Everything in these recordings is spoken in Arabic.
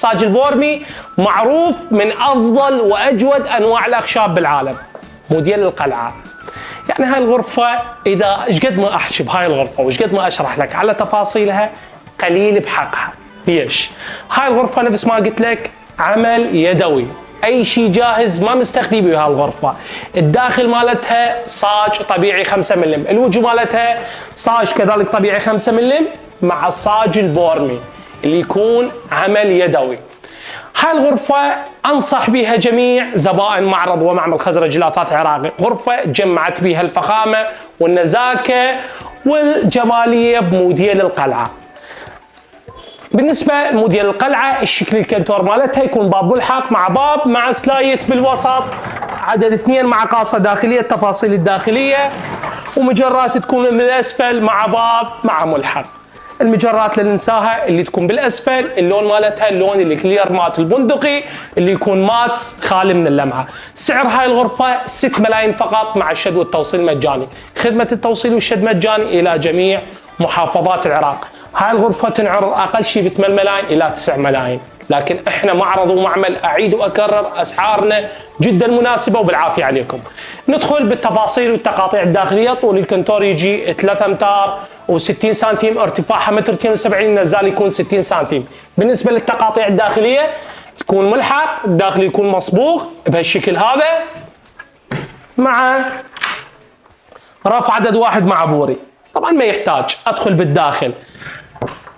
الصاج البورمي معروف من افضل واجود انواع الاخشاب بالعالم، موديل القلعه. يعني هاي الغرفه اذا ايش قد ما احكي بهاي الغرفه وايش قد ما اشرح لك على تفاصيلها قليل بحقها. ليش؟ هاي الغرفه نفس ما قلت لك عمل يدوي، اي شيء جاهز ما مستخدم بهاي الغرفه. الداخل مالتها صاج طبيعي 5 ملم، الوجه مالتها صاج كذلك طبيعي 5 ملم مع الصاج البورمي اللي يكون عمل يدوي. هاي الغرفة أنصح بها جميع زبائن معرض ومعمل خزرج الأثاث العراقي، غرفة جمعت بها الفخامة والنزاكة والجمالية بموديل القلعة. بالنسبة لموديل القلعة الشكل الكنتور مالتها يكون باب ملحق مع باب مع سلايت بالوسط، عدد 2 مع قاصة داخلية، التفاصيل الداخلية، ومجرات تكون من الأسفل مع باب مع ملحق. المجرات لا ننساها اللي تكون بالاسفل، اللون مالتها اللون اللي كلير مات البندقي اللي يكون مات خالي من اللمعه. سعر هاي الغرفه 6 ملايين فقط مع الشد والتوصيل مجاني، خدمه التوصيل والشد مجاني الى جميع محافظات العراق. هاي الغرفه تنعرض اقل شيء ب 8 ملايين الى 9 ملايين، لكن احنا معرض ومعمل اعيد واكرر اسعارنا جدا مناسبه وبالعافيه عليكم. ندخل بالتفاصيل والتقاطيع الداخليه. طول الكنتور يجي 3 امتار و60 سنتيم، ارتفاعها متر 72، نزال يكون 60 سنتيم. بالنسبه للتقاطيع الداخليه تكون ملحق، الداخل يكون مصبوغ بهالشكل هذا مع رف عدد 1 مع بوري. طبعا ما يحتاج ادخل بالداخل.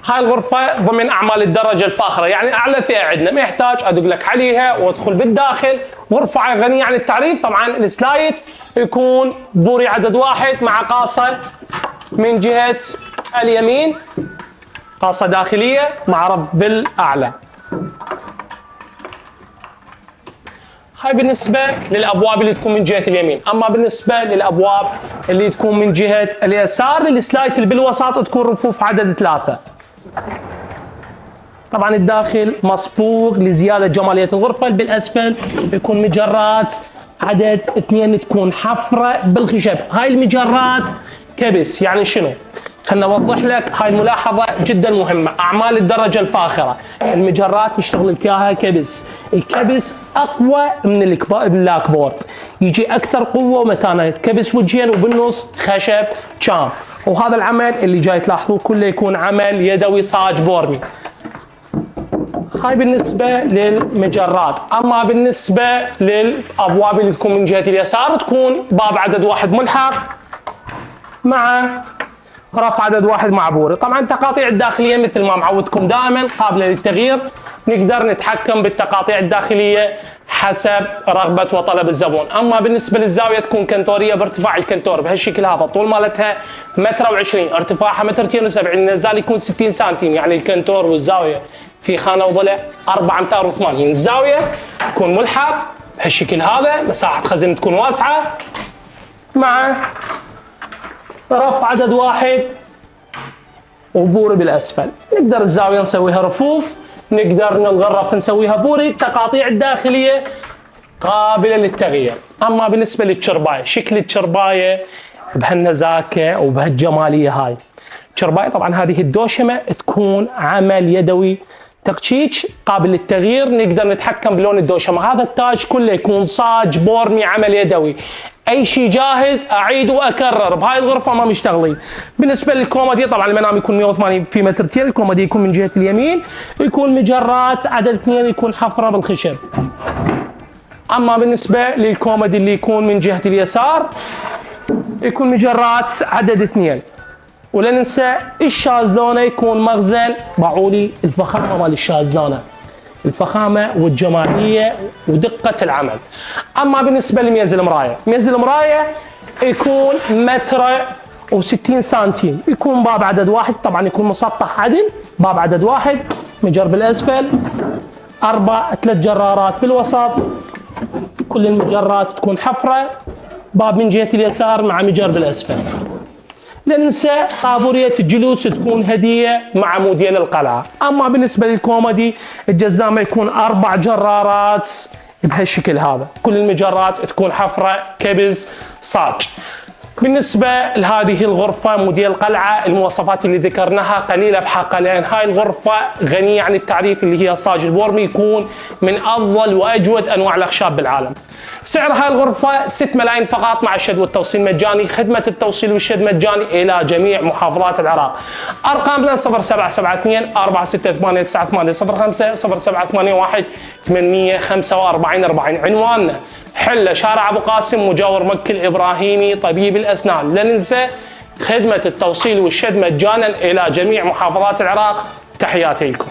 هاي الغرفة ضمن أعمال الدرجة الفاخرة، يعني أعلى فئة عندنا، ما يحتاج أدق لك عليها وأدخل بالداخل. غرفة غنية عن التعريف. طبعا السلايت يكون بوري عدد 1 مع قاصة من جهة اليمين، قاصة داخلية مع رف بالأعلى. هاي بالنسبة للأبواب اللي تكون من جهة اليمين. أما بالنسبة للأبواب اللي تكون من جهة اليسار، السلايت اللي بالوسط تكون رفوف عدد 3. طبعا الداخل مصبوغ لزيادة جمالية الغرفة. بالأسفل يكون مجرات عدد 2 تكون حفرة بالخشب. هاي المجرات كبس. يعني شنو؟ خلنا نوضح لك هاي الملاحظة جدا مهمة. أعمال الدرجة الفاخرة المجرات نشتغل لك إياها كبس. الكبس أقوى من اللاكبورد، يجي أكثر قوة ومتانة. كبس وجهين وبالنص خشب شام. وهذا العمل اللي جاي تلاحظوه كله يكون عمل يدوي صاج بورمي. هاي بالنسبة للمجرات. أما بالنسبة للأبواب اللي تكون من جهة اليسار تكون باب عدد 1 ملحق مع رف عدد 1 مع بوري. طبعا التقاطيع الداخلية مثل ما معودكم دائما قابلة للتغيير، نقدر نتحكم بالتقاطيع الداخلية حسب رغبة وطلب الزبون. أما بالنسبة للزاوية تكون كنتورية بارتفاع الكنتور بهالشكل هذا. طول مالتها متر و20، ارتفاعها متر 72، النزال يكون 60 سنتيم. يعني الكنتور والزاوية في خانة وضلع 4 امتار و80. الزاوية تكون ملحق بهالشكل هذا، مساحة خزن تكون واسعة مع رف عدد 1 وبوري بالأسفل. نقدر الزاوية نسويها رفوف، نقدر نلغي الرف نسويها بوري. التقاطيع الداخلية قابلة للتغيير. أما بالنسبة للشرباية، شكل الشرباية بهالنزاكة وبهالجمالية. هاي الشرباية طبعا هذه الدوشمة تكون عمل يدوي تقشيش قابل للتغيير، نقدر نتحكم بلون الدوشمة. هذا التاج كله يكون صاج بورمي عمل يدوي. اي شيء جاهز اعيد واكرر بهاي الغرفه ما مشتغلين. بالنسبه للكومودي طبعا المنام يكون 180 في مترتين، الكومودي يكون من جهه اليمين، يكون مجرات عدد 2 يكون حفره بالخشب. اما بالنسبه للكومودي اللي يكون من جهه اليسار يكون مجرات عدد 2. ولا ننسى الشازلونه يكون مخزن باعولي الفخامه مال الشازلونه، الفخامه والجماليه ودقه العمل. اما بالنسبه لميز المرايه، ميز المرايه يكون متر و60 سنتيم، يكون باب عدد 1، طبعا يكون مسطح عدل، باب عدد 1، مجر بالاسفل، 3 جرارات بالوسط، كل المجرات تكون حفره، باب من جهه اليسار مع مجر بالاسفل. لا ننسى قابورية الجلوس تكون هدية مع موديل القلعة. أما بالنسبة للكومودي الجزامة يكون 4 جرارات بهالشكل هذا، كل المجرات تكون حفرة كبز صاج. بالنسبة لهذه الغرفة موديل قلعة، المواصفات اللي ذكرناها قليلة بحقها، لأن هاي الغرفة غنية عن التعريف، اللي هي صاج البورمي يكون من أفضل وأجود أنواع الأخشاب بالعالم. سعر هاي الغرفة 6 ملايين فقط مع الشد والتوصيل مجاني، خدمة التوصيل والشد مجاني إلى جميع محافظات العراق. أرقامنا 0772 4689805 0781 845 40. عنواننا حلة شارع أبو قاسم مجاور مكة الإبراهيمي طبيب الأسنان. لا ننسى خدمة التوصيل والشد مجانا إلى جميع محافظات العراق. تحياتي لكم.